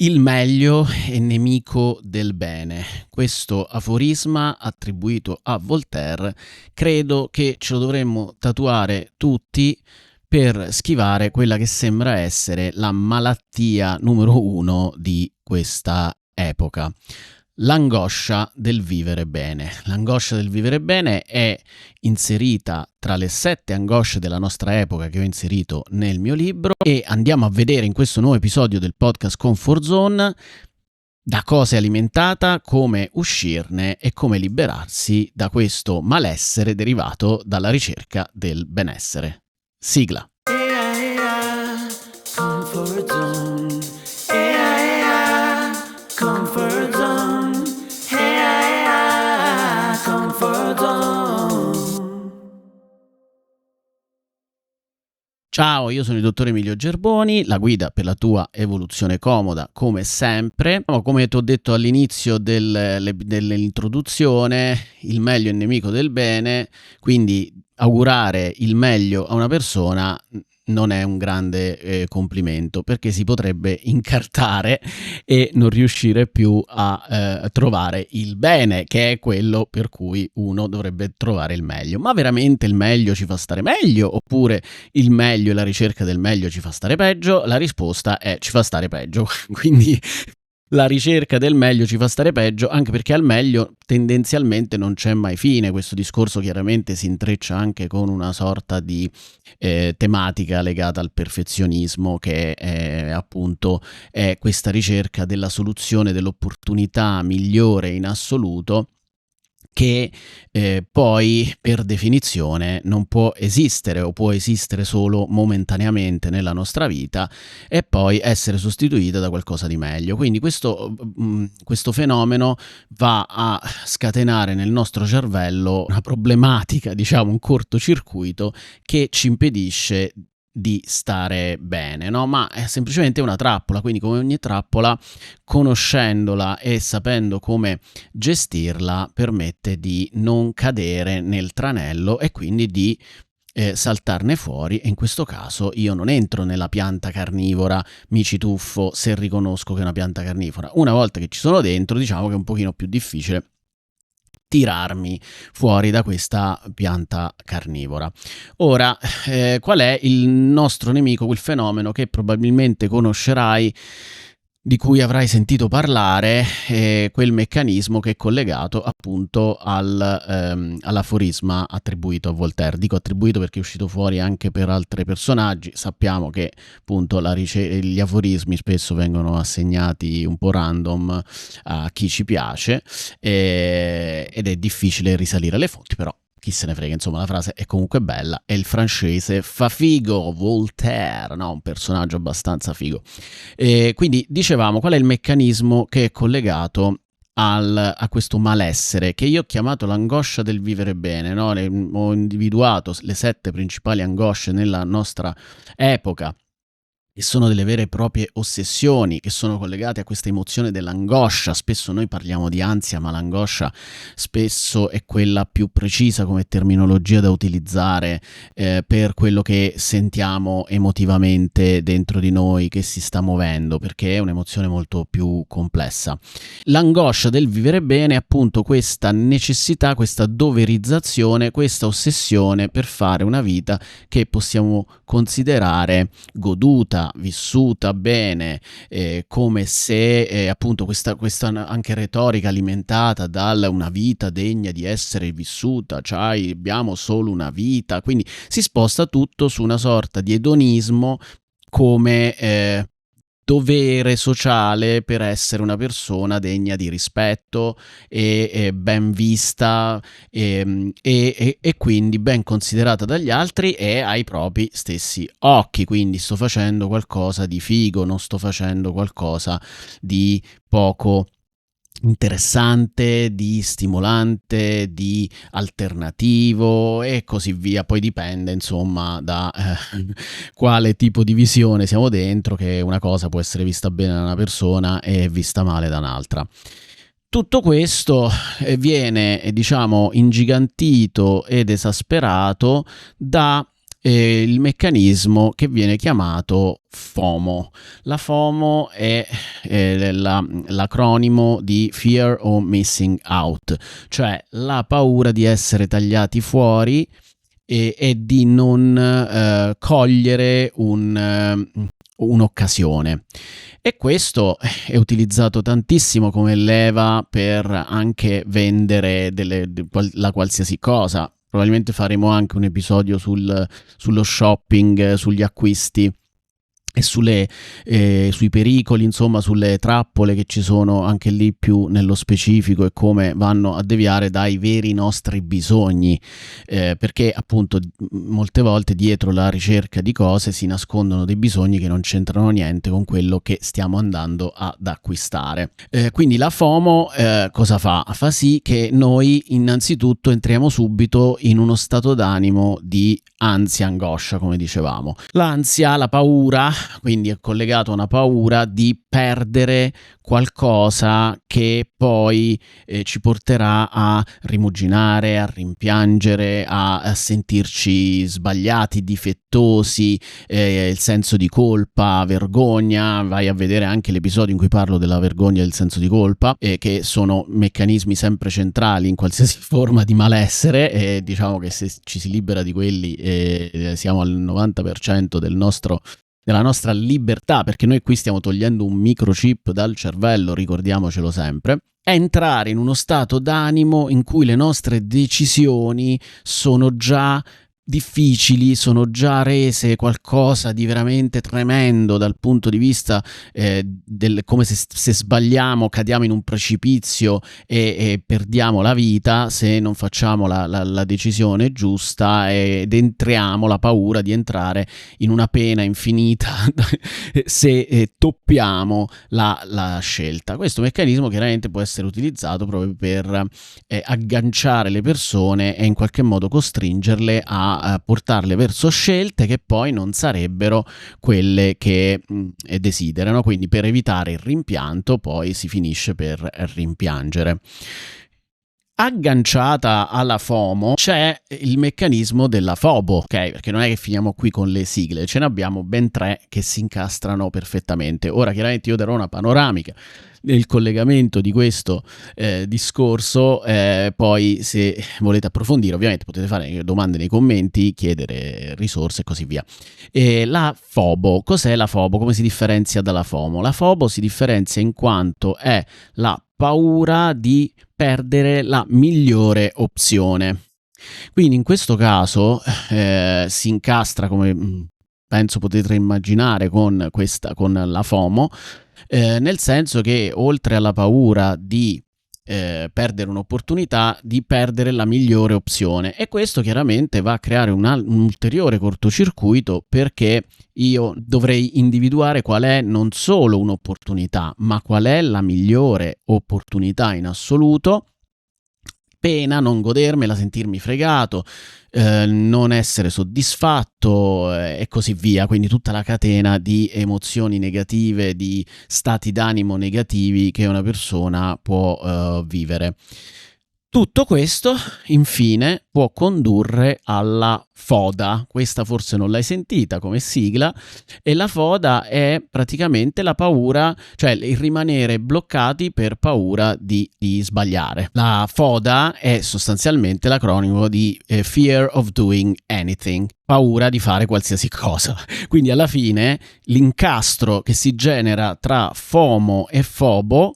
Il meglio è nemico del bene. Questo aforisma attribuito a Voltaire credo che ce lo dovremmo tatuare tutti per schivare quella che sembra essere la malattia numero uno di questa epoca. L'angoscia del vivere bene. L'angoscia del vivere bene è inserita tra le 7 angosce della nostra epoca che ho inserito nel mio libro e andiamo a vedere in questo nuovo episodio del podcast Comfort Zone da cosa è alimentata, come uscirne e come liberarsi da questo malessere derivato dalla ricerca del benessere. Sigla. Comfort Zone. Comfort Zone. Comfort Zone. Ciao, io sono il dottor Emilio Gerboni, la guida per la tua evoluzione comoda come sempre. Come ti ho detto all'inizio dell'introduzione, il meglio è nemico del bene, quindi augurare il meglio a una persona non è un grande complimento, perché si potrebbe incartare e non riuscire più a trovare il bene, che è quello per cui uno dovrebbe trovare il meglio. Ma veramente il meglio ci fa stare meglio, oppure il meglio e la ricerca del meglio ci fa stare peggio? La risposta è ci fa stare peggio. Quindi la ricerca del meglio ci fa stare peggio, anche perché al meglio tendenzialmente non c'è mai fine. Questo discorso chiaramente si intreccia anche con una sorta di tematica legata al perfezionismo, che è appunto questa ricerca della soluzione, dell'opportunità migliore in assoluto, che poi per definizione non può esistere o può esistere solo momentaneamente nella nostra vita e poi essere sostituita da qualcosa di meglio. Quindi questo fenomeno va a scatenare nel nostro cervello una problematica, diciamo un cortocircuito, che ci impedisce di stare bene, no? Ma è semplicemente una trappola, quindi come ogni trappola, conoscendola e sapendo come gestirla, permette di non cadere nel tranello e quindi di saltarne fuori. E in questo caso io non entro nella pianta carnivora, mi ci tuffo se riconosco che è una pianta carnivora. Una volta che ci sono dentro, diciamo che è un pochino più difficile tirarmi fuori da questa pianta carnivora. Ora, qual è il nostro nemico, quel fenomeno che probabilmente conoscerai, di cui avrai sentito parlare, quel meccanismo che è collegato appunto all'aforisma attribuito a Voltaire. Dico attribuito perché è uscito fuori anche per altri personaggi. Sappiamo che appunto gli aforismi spesso vengono assegnati un po' random a chi ci piace, ed è difficile risalire alle fonti, però chi se ne frega, insomma la frase è comunque bella, è il francese fa figo, Voltaire, no? Un personaggio abbastanza figo. Quindi dicevamo, qual è il meccanismo che è collegato a questo malessere, che io ho chiamato l'angoscia del vivere bene, no? Ho individuato le 7 principali angosce nella nostra epoca, che sono delle vere e proprie ossessioni, che sono collegate a questa emozione dell'angoscia. Spesso noi parliamo di ansia, ma l'angoscia spesso è quella più precisa come terminologia da utilizzare per quello che sentiamo emotivamente dentro di noi che si sta muovendo, perché è un'emozione molto più complessa. L'angoscia del vivere bene è appunto questa necessità, questa doverizzazione, questa ossessione per fare una vita che possiamo considerare goduta, vissuta bene, come se appunto questa anche retorica alimentata dal una vita degna di essere vissuta, cioè abbiamo solo una vita, quindi si sposta tutto su una sorta di edonismo come dovere sociale per essere una persona degna di rispetto e ben vista e quindi ben considerata dagli altri e ai propri stessi occhi. Quindi sto facendo qualcosa di figo, non sto facendo qualcosa di poco interessante, di stimolante, di alternativo e così via. Poi dipende insomma da quale tipo di visione siamo dentro, che una cosa può essere vista bene da una persona e vista male da un'altra. Tutto questo viene, diciamo, ingigantito ed esasperato da il meccanismo che viene chiamato FOMO. La FOMO è l'acronimo di Fear of Missing Out, cioè la paura di essere tagliati fuori e di non cogliere un'occasione. E questo è utilizzato tantissimo come leva per anche vendere la qualsiasi cosa. Probabilmente faremo anche un episodio sullo shopping, sugli acquisti e sui pericoli, insomma, sulle trappole che ci sono anche lì più nello specifico e come vanno a deviare dai veri nostri bisogni, perché appunto molte volte dietro la ricerca di cose si nascondono dei bisogni che non c'entrano niente con quello che stiamo andando ad acquistare. Quindi la FOMO cosa fa? Fa sì che noi innanzitutto entriamo subito in uno stato d'animo di ansia, angoscia, come dicevamo. L'ansia, la paura, quindi è collegato a una paura di perdere qualcosa che poi ci porterà a rimuginare, a rimpiangere, a sentirci sbagliati, difettosi, il senso di colpa, vergogna. Vai a vedere anche l'episodio in cui parlo della vergogna e del senso di colpa, che sono meccanismi sempre centrali in qualsiasi forma di malessere, e diciamo che se ci si libera di quelli siamo al 90% della nostra libertà, perché noi qui stiamo togliendo un microchip dal cervello, ricordiamocelo sempre. È entrare in uno stato d'animo in cui le nostre decisioni sono già difficili, sono già rese qualcosa di veramente tremendo dal punto di vista come se sbagliamo cadiamo in un precipizio e perdiamo la vita se non facciamo la decisione giusta, ed entriamo, la paura di entrare in una pena infinita se toppiamo la scelta. Questo meccanismo chiaramente può essere utilizzato proprio per agganciare le persone e in qualche modo costringerle a portarle verso scelte che poi non sarebbero quelle che desiderano, quindi per evitare il rimpianto poi si finisce per rimpiangere. Agganciata alla FOMO c'è il meccanismo della FOBO, ok? Perché non è che finiamo qui con le sigle, ce ne abbiamo ben 3 che si incastrano perfettamente. Ora chiaramente io darò una panoramica nel collegamento di questo discorso, poi se volete approfondire ovviamente potete fare domande nei commenti, chiedere risorse e così via. La FOBO, cos'è la FOBO? Come si differenzia dalla FOMO? La FOBO si differenzia in quanto è la paura di perdere la migliore opzione. Quindi in questo caso si incastra, come penso potete immaginare, con la FOMO, nel senso che oltre alla paura di perdere un'opportunità, di perdere la migliore opzione, e questo chiaramente va a creare un ulteriore cortocircuito, perché io dovrei individuare qual è non solo un'opportunità, ma qual è la migliore opportunità in assoluto, pena non godermela, sentirmi fregato, non essere soddisfatto e così via. Quindi tutta la catena di emozioni negative, di stati d'animo negativi che una persona può vivere. Tutto questo, infine, può condurre alla FODA. Questa forse non l'hai sentita come sigla, e la FODA è praticamente la paura, cioè il rimanere bloccati per paura di sbagliare. La FODA è sostanzialmente l'acronimo di Fear of Doing Anything, paura di fare qualsiasi cosa. Quindi alla fine l'incastro che si genera tra FOMO e FOBO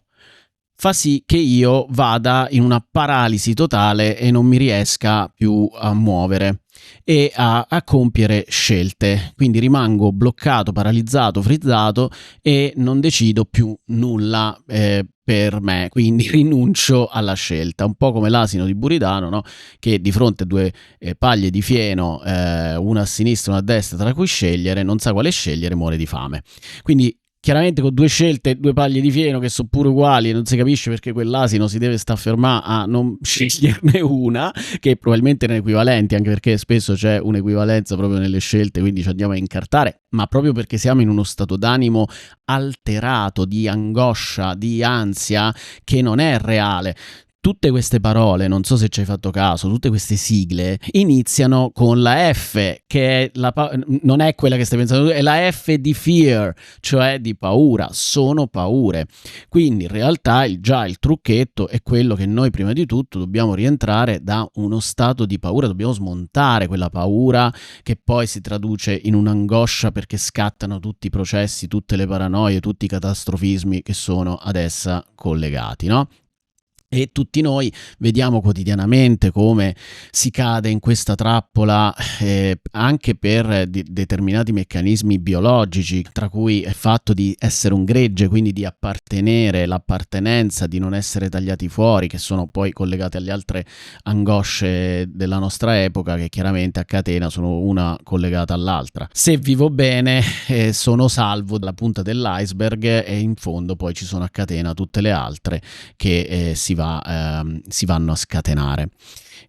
fa sì che io vada in una paralisi totale e non mi riesca più a muovere e a compiere scelte. Quindi rimango bloccato, paralizzato, frizzato e non decido più nulla per me, quindi rinuncio alla scelta, un po' come l'asino di Buridano, no? Che di fronte a due paglie di fieno, una a sinistra e una a destra, tra cui scegliere, non sa quale scegliere, muore di fame. Quindi chiaramente con due scelte, due paglie di fieno che sono pure uguali, e non si capisce perché quell'asino si deve sta fermare a non sceglierne una, che probabilmente erano equivalenti, anche perché spesso c'è un'equivalenza proprio nelle scelte, quindi ci andiamo a incartare, ma proprio perché siamo in uno stato d'animo alterato, di angoscia, di ansia, che non è reale. tutte queste parole, non so se ci hai fatto caso, tutte queste sigle iniziano con la F, che è non è quella che stai pensando tu, è la F di fear, cioè di paura, sono paure. Quindi in realtà già il trucchetto è quello che noi prima di tutto dobbiamo rientrare da uno stato di paura, dobbiamo smontare quella paura che poi si traduce in un'angoscia perché scattano tutti i processi, tutte le paranoie, tutti i catastrofismi che sono ad essa collegati, no? E tutti noi vediamo quotidianamente come si cade in questa trappola anche per determinati meccanismi biologici, tra cui il fatto di essere un gregge, quindi di appartenere, l'appartenenza, di non essere tagliati fuori, che sono poi collegate alle altre angosce della nostra epoca, che chiaramente a catena sono una collegata all'altra. Se vivo bene, sono salvo dalla punta dell'iceberg e in fondo poi ci sono a catena tutte le altre che si vanno a scatenare,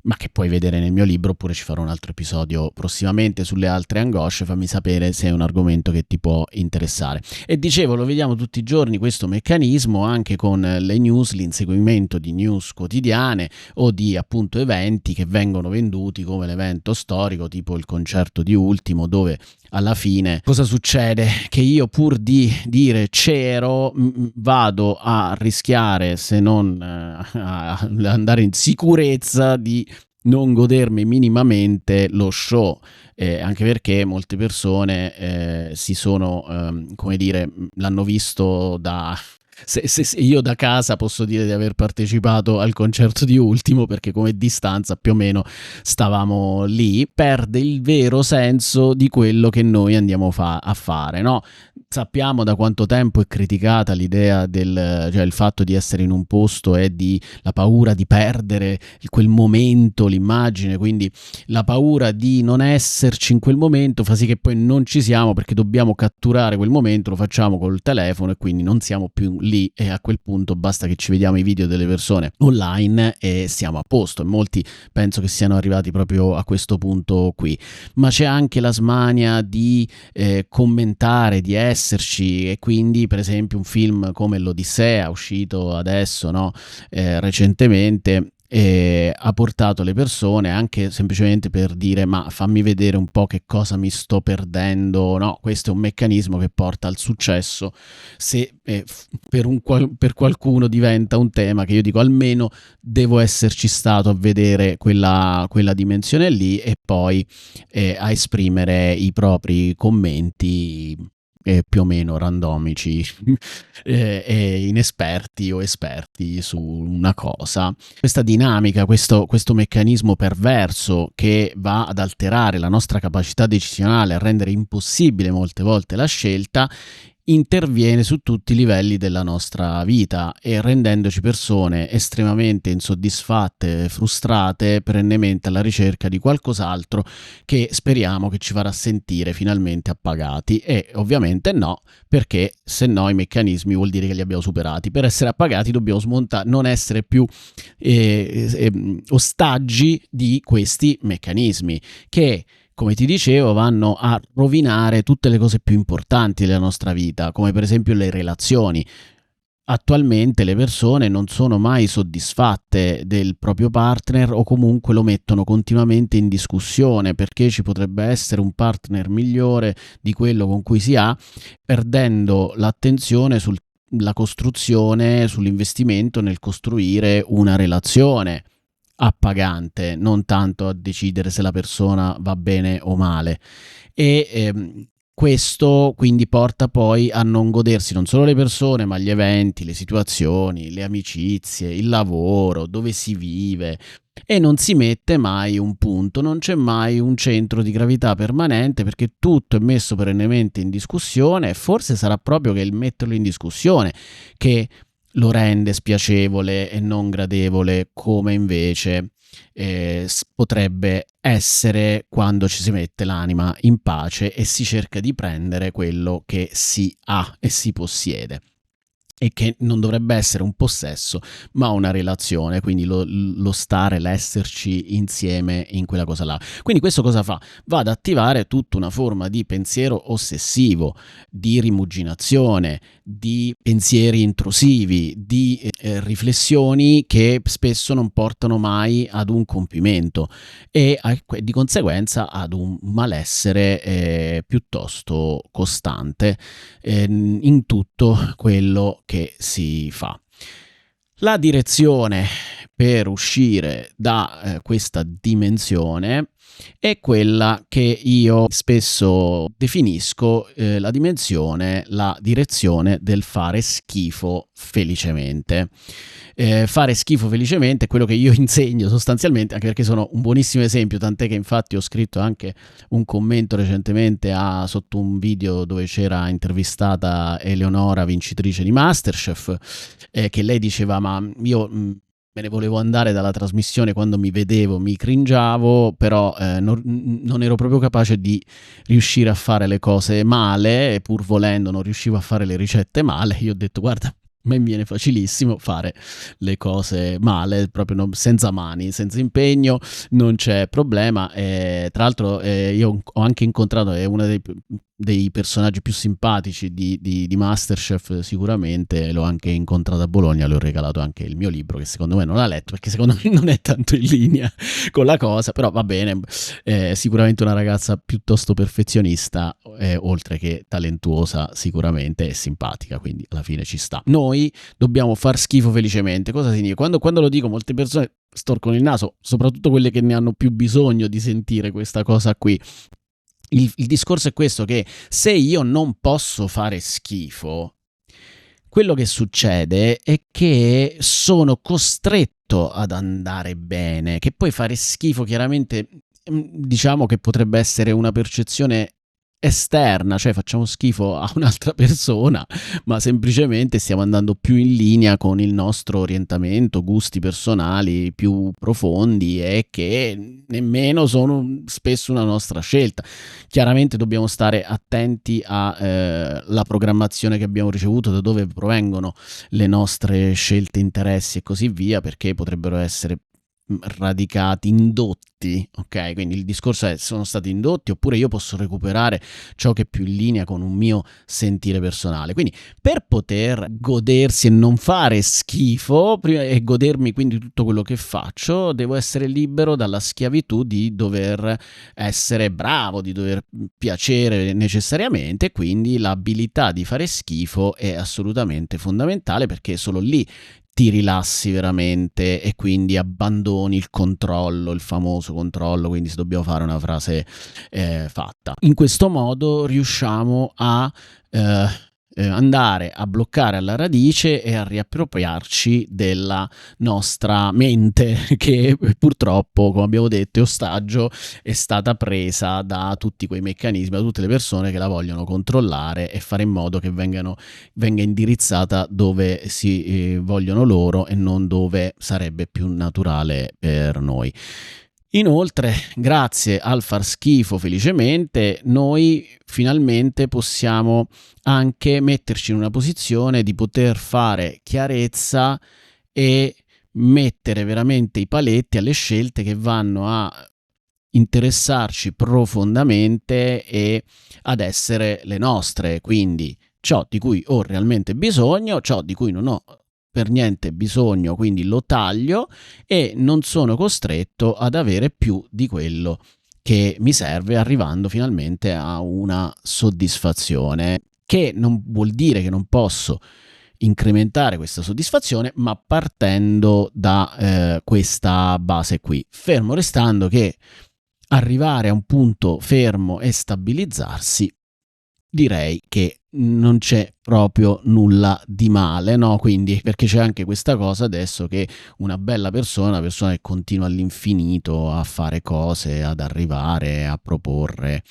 ma che puoi vedere nel mio libro, oppure ci farò un altro episodio prossimamente sulle altre angosce. Fammi sapere se è un argomento che ti può interessare. E dicevo, lo vediamo tutti i giorni questo meccanismo anche con le news, l'inseguimento di news quotidiane o di appunto eventi che vengono venduti come l'evento storico, tipo il concerto di Ultimo, dove alla fine cosa succede? Che io, pur di dire c'ero, vado a rischiare, se non a andare in sicurezza, di non godermi minimamente lo show, anche perché molte persone si sono, come dire, l'hanno visto da... Se io da casa posso dire di aver partecipato al concerto di Ultimo, perché come distanza più o meno stavamo lì, perde il vero senso di quello che noi andiamo a fare, no? Sappiamo da quanto tempo è criticata l'idea cioè il fatto di essere in un posto e di la paura di perdere quel momento, l'immagine, quindi la paura di non esserci in quel momento fa sì che poi non ci siamo, perché dobbiamo catturare quel momento, lo facciamo col telefono e quindi non siamo più lì, e a quel punto basta che ci vediamo i video delle persone online e siamo a posto. E molti penso che siano arrivati proprio a questo punto qui. Ma c'è anche la smania di commentare, di esserci, e quindi per esempio un film come l'Odissea, uscito adesso, no? Recentemente, ha portato le persone anche semplicemente per dire: ma fammi vedere un po' che cosa mi sto perdendo, no? Questo è un meccanismo che porta al successo. Se per qualcuno diventa un tema che io dico almeno devo esserci stato a vedere quella dimensione lì, e poi a esprimere i propri commenti più o meno randomici e inesperti o esperti su una cosa. Questa dinamica, questo meccanismo perverso che va ad alterare la nostra capacità decisionale, a rendere impossibile molte volte la scelta, interviene su tutti i livelli della nostra vita, e rendendoci persone estremamente insoddisfatte, frustrate, perennemente alla ricerca di qualcos'altro che speriamo che ci farà sentire finalmente appagati. E ovviamente no, perché se no i meccanismi vuol dire che li abbiamo superati. Per essere appagati dobbiamo smontare, non essere più ostaggi di questi meccanismi che, come ti dicevo, vanno a rovinare tutte le cose più importanti della nostra vita, come per esempio le relazioni. Attualmente le persone non sono mai soddisfatte del proprio partner, o comunque lo mettono continuamente in discussione, perché ci potrebbe essere un partner migliore di quello con cui si ha, perdendo l'attenzione sulla costruzione, sull'investimento nel costruire una relazione appagante, non tanto a decidere se la persona va bene o male. E questo quindi porta poi a non godersi non solo le persone, ma gli eventi, le situazioni, le amicizie, il lavoro, dove si vive, e non si mette mai un punto, non c'è mai un centro di gravità permanente, perché tutto è messo perennemente in discussione, e forse sarà proprio che il metterlo in discussione che lo rende spiacevole e non gradevole, come invece potrebbe essere quando ci si mette l'anima in pace e si cerca di prendere quello che si ha e si possiede. e che non dovrebbe essere un possesso, ma una relazione, quindi lo stare, l'esserci insieme in quella cosa là. Quindi questo cosa fa? Va ad attivare tutta una forma di pensiero ossessivo, di rimuginazione, di pensieri intrusivi, di riflessioni che spesso non portano mai ad un compimento e di conseguenza ad un malessere piuttosto costante in tutto quello che si fa. La direzione per uscire da questa dimensione è quella che io spesso definisco la direzione del fare schifo felicemente. Fare schifo felicemente è quello che io insegno sostanzialmente, anche perché sono un buonissimo esempio, tant'è che infatti ho scritto anche un commento recentemente sotto un video dove c'era intervistata Eleonora, vincitrice di Masterchef, che lei diceva: ma io me ne volevo andare dalla trasmissione quando mi vedevo, mi cringiavo, però non ero proprio capace di riuscire a fare le cose male, e pur volendo non riuscivo a fare le ricette male. Io ho detto: guarda, a me viene facilissimo fare le cose male, proprio senza mani, senza impegno, non c'è problema. Tra l'altro io ho anche incontrato, è uno dei personaggi più simpatici di Masterchef sicuramente, l'ho anche incontrato a Bologna, le ho regalato anche il mio libro, che secondo me non l'ha letto perché secondo me non è tanto in linea con la cosa, però va bene, sicuramente una ragazza piuttosto perfezionista, oltre che talentuosa sicuramente, e simpatica, quindi alla fine ci sta. Noi dobbiamo far schifo felicemente. Cosa significa? Quando lo dico, molte persone storcono il naso, soprattutto quelle che ne hanno più bisogno di sentire questa cosa qui. Il discorso è questo, che se io non posso fare schifo, quello che succede è che sono costretto ad andare bene, che poi fare schifo chiaramente diciamo che potrebbe essere una percezione esterna, cioè facciamo schifo a un'altra persona, ma semplicemente stiamo andando più in linea con il nostro orientamento, gusti personali più profondi, e che nemmeno sono spesso una nostra scelta. Chiaramente dobbiamo stare attenti alla programmazione che abbiamo ricevuto, da dove provengono le nostre scelte, interessi e così via, perché potrebbero essere radicati, indotti, ok? Quindi il discorso è: sono stati indotti, oppure io posso recuperare ciò che è più in linea con un mio sentire personale. Quindi per poter godersi e non fare schifo e godermi quindi tutto quello che faccio, devo essere libero dalla schiavitù di dover essere bravo, di dover piacere necessariamente. Quindi l'abilità di fare schifo è assolutamente fondamentale, perché solo lì ti rilassi veramente e quindi abbandoni il controllo, il famoso controllo. Quindi se dobbiamo fare una frase fatta in questo modo, riusciamo a andare a bloccare alla radice e a riappropriarci della nostra mente, che purtroppo, come abbiamo detto, è ostaggio, è stata presa da tutti quei meccanismi, da tutte le persone che la vogliono controllare e fare in modo che venga indirizzata dove si vogliono loro e non dove sarebbe più naturale per noi. Inoltre, grazie al far schifo felicemente, noi finalmente possiamo anche metterci in una posizione di poter fare chiarezza e mettere veramente i paletti alle scelte che vanno a interessarci profondamente e ad essere le nostre. Quindi ciò di cui ho realmente bisogno, ciò di cui non ho per niente bisogno, quindi lo taglio e non sono costretto ad avere più di quello che mi serve, arrivando finalmente a una soddisfazione, che non vuol dire che non posso incrementare questa soddisfazione, ma partendo da questa base qui, fermo restando che arrivare a un punto fermo e stabilizzarsi, direi che non c'è proprio nulla di male, no? Quindi, perché c'è anche questa cosa adesso, che una bella persona, una persona che continua all'infinito a fare cose, ad arrivare a proporre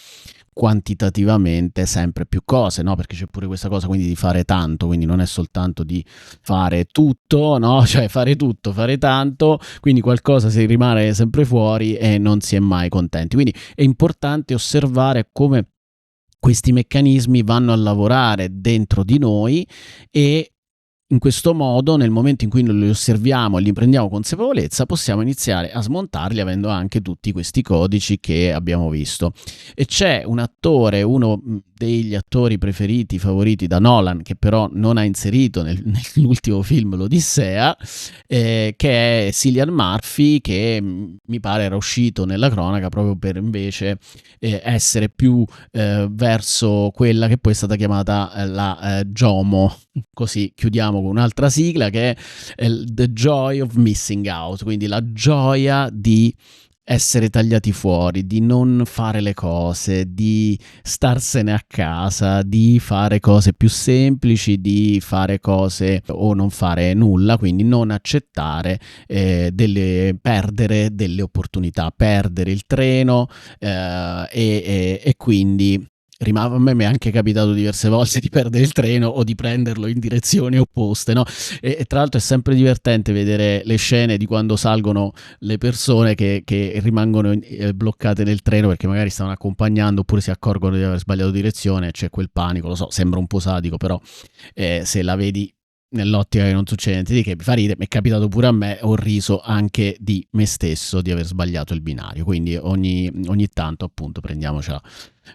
quantitativamente sempre più cose, no? Perché c'è pure questa cosa quindi di fare tanto, quindi non è soltanto di fare tutto, no? Cioè fare tutto, fare tanto, quindi qualcosa si rimane sempre fuori e non si è mai contenti. Quindi è importante osservare come questi meccanismi vanno a lavorare dentro di noi e in questo modo, nel momento in cui noi li osserviamo e li prendiamo consapevolezza, possiamo iniziare a smontarli avendo anche tutti questi codici che abbiamo visto. E c'è un attore, uno degli attori preferiti, favoriti da Nolan, che però non ha inserito nell'ultimo film, l'Odissea, che è Cillian Murphy, che mi pare era uscito nella cronaca proprio per invece essere più verso quella che poi è stata chiamata la JOMO. Così chiudiamo con un'altra sigla che è The Joy of Missing Out, quindi la gioia di essere tagliati fuori, di non fare le cose, di starsene a casa, di fare cose più semplici, di fare cose o non fare nulla, quindi non accettare perdere delle opportunità, perdere il treno e quindi a me mi è anche capitato diverse volte di perdere il treno o di prenderlo in direzioni opposte, no? E tra l'altro è sempre divertente vedere le scene di quando salgono le persone che rimangono bloccate nel treno perché magari stavano accompagnando oppure si accorgono di aver sbagliato direzione, c'è quel panico, lo so, sembra un po' sadico, però se la vedi nell'ottica che non succede niente di che, mi fa ridere, mi è capitato pure a me, ho riso anche di me stesso di aver sbagliato il binario, quindi ogni tanto appunto prendiamocela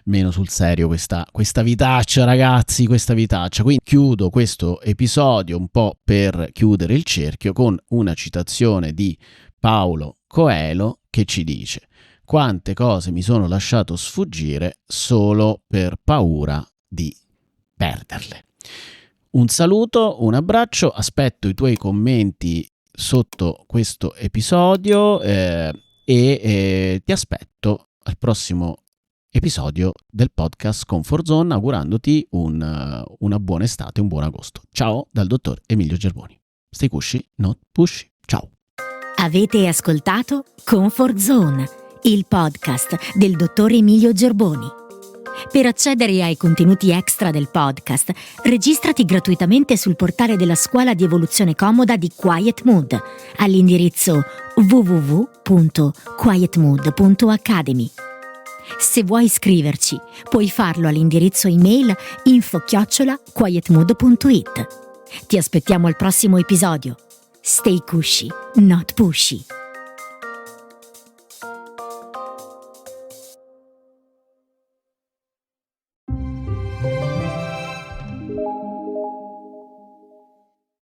meno sul serio questa vitaccia, ragazzi, questa vitaccia. Quindi chiudo questo episodio un po' per chiudere il cerchio con una citazione di Paulo Coelho che ci dice: quante cose mi sono lasciato sfuggire solo per paura di perderle. Un saluto, un abbraccio, aspetto i tuoi commenti sotto questo episodio e ti aspetto al prossimo episodio del podcast Comfort Zone, augurandoti una buona estate, un buon agosto. Ciao dal dottor Emilio Gerboni. Stay cushy, not pushy. Ciao. Avete ascoltato Comfort Zone, il podcast del dottor Emilio Gerboni. Per accedere ai contenuti extra del podcast, registrati gratuitamente sul portale della Scuola di Evoluzione Comoda di Quiet Mood all'indirizzo www.quietmood.academy. Se vuoi iscriverci, puoi farlo all'indirizzo email info@quietmood.it. Ti aspettiamo al prossimo episodio. Stay cushy, not pushy.